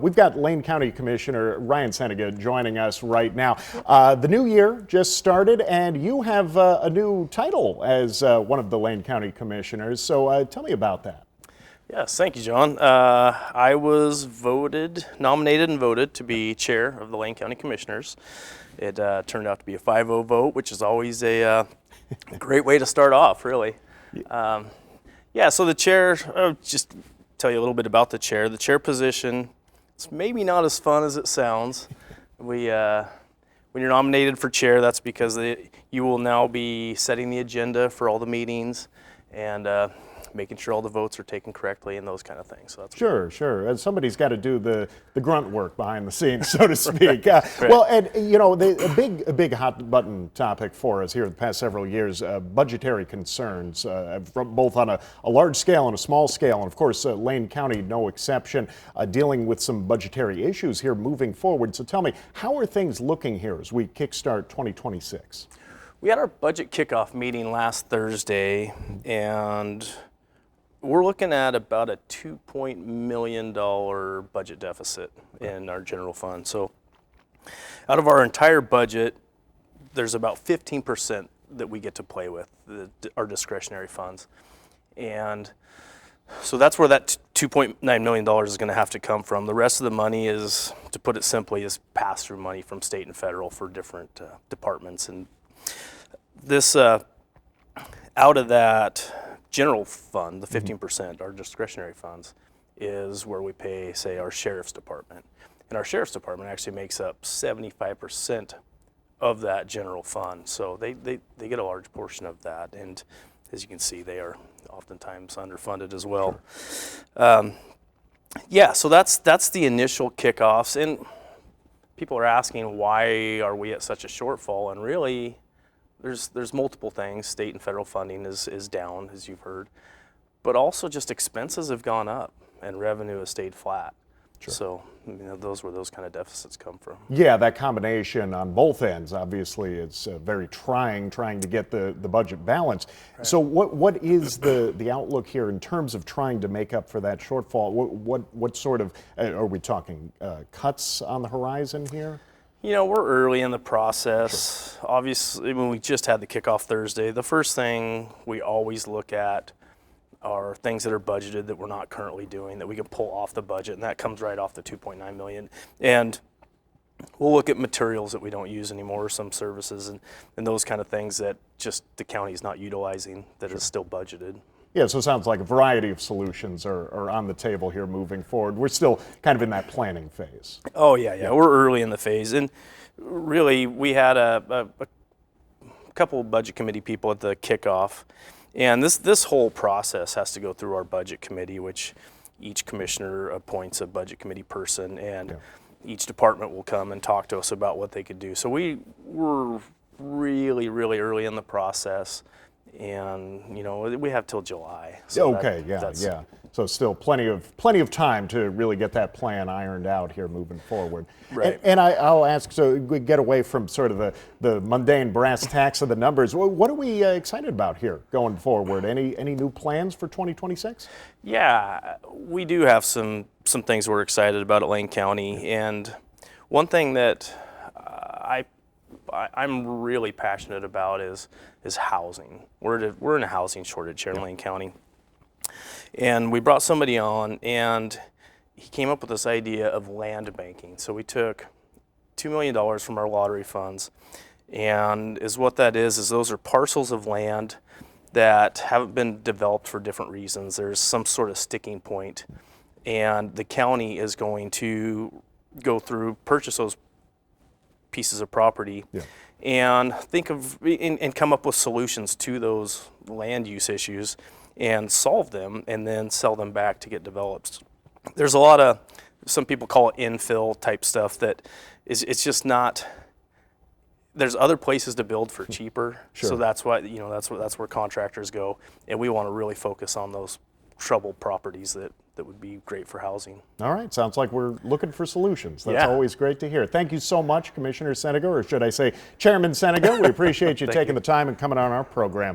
We've got Lane County Commissioner Ryan Ceniga joining us right now. The new year just started, and you have a new title as one of the Lane County Commissioners. So tell me about that. Yes, thank you, John. I was nominated and voted to be chair of the Lane County Commissioners. It turned out to be a 5-0 vote, which is always a great way to start off, really. Yeah, so the chair, just tell you a little bit about the chair. The chair position, it's maybe not as fun as it sounds. When you're nominated for chair, that's because you will now be setting the agenda for all the meetings and making sure all the votes are taken correctly and those kind of things. So that's Sure. And somebody's got to do the grunt work behind the scenes, so to speak. Right. Well, and you know, a big hot button topic for us here the past several years, budgetary concerns, both on a large scale and a small scale, and of course Lane County no exception, dealing with some budgetary issues here moving forward. So tell me, how are things looking here as we kickstart 2026? We had our budget kickoff meeting last Thursday, and we're looking at about a $2 million budget deficit in our general fund. So out of our entire budget, there's about 15% that we get to play with, our discretionary funds. And so that's where that $2.9 million is going to have to come from. The rest of the money is, to put it simply, is pass-through money from state and federal for different departments. And this, out of that general fund, the 15%, our discretionary funds, is where we pay, say, our sheriff's department. And our sheriff's department actually makes up 75% of that general fund. So they get a large portion of that. And as you can see, they are oftentimes underfunded as well. Sure. Yeah, so that's the initial kickoffs. And people are asking, why are we at such a shortfall? And really, there's multiple things. State and federal funding is down, as you've heard, but also just expenses have gone up and revenue has stayed flat. Sure. So those where those kind of deficits come from. Yeah, that combination on both ends, obviously, it's very trying to get the budget balanced. Right. So what is the outlook here in terms of trying to make up for that shortfall? What sort of, are we talking cuts on the horizon here? You know, we're early in the process. Sure. Obviously, when we just had the kickoff Thursday, the first thing we always look at are things that are budgeted that we're not currently doing, that we can pull off the budget, and that comes right off the $2.9 million. And we'll look at materials that we don't use anymore, some services, and those kind of things that just the county's not utilizing that Sure. is still budgeted. Yeah, so it sounds like a variety of solutions are on the table here moving forward. We're still kind of in that planning phase. Oh, yeah. We're early in the phase. And really, we had a couple of budget committee people at the kickoff. And this whole process has to go through our budget committee, which each commissioner appoints a budget committee person, and each department will come and talk to us about what they could do. So we were really, really early in the process. And we have till July. So okay, yeah. So still plenty of time to really get that plan ironed out here moving forward. Right. And I'll ask, so we get away from sort of the mundane brass tacks of the numbers. What are we excited about here going forward? Any new plans for 2026? Yeah, we do have some things we're excited about at Lane County, and one thing that I'm really passionate about is housing. We're in a housing shortage here in Lane County. And we brought somebody on, and he came up with this idea of land banking. So we took $2 million from our lottery funds, and what that is those are parcels of land that haven't been developed for different reasons. There's some sort of sticking point, and the county is going to go through, purchase those pieces of property, and think of and come up with solutions to those land use issues and solve them, and then sell them back to get developed. There's a lot of, some people call it infill type stuff that it's just not, there's other places to build for cheaper. Sure. So that's why, that's where contractors go, and we want to really focus on those troubled properties that would be great for housing. All right, sounds like we're looking for solutions. That's always great to hear. Thank you so much, Commissioner Ceniga, or should I say Chairman Ceniga. We appreciate you taking the time and coming on our program.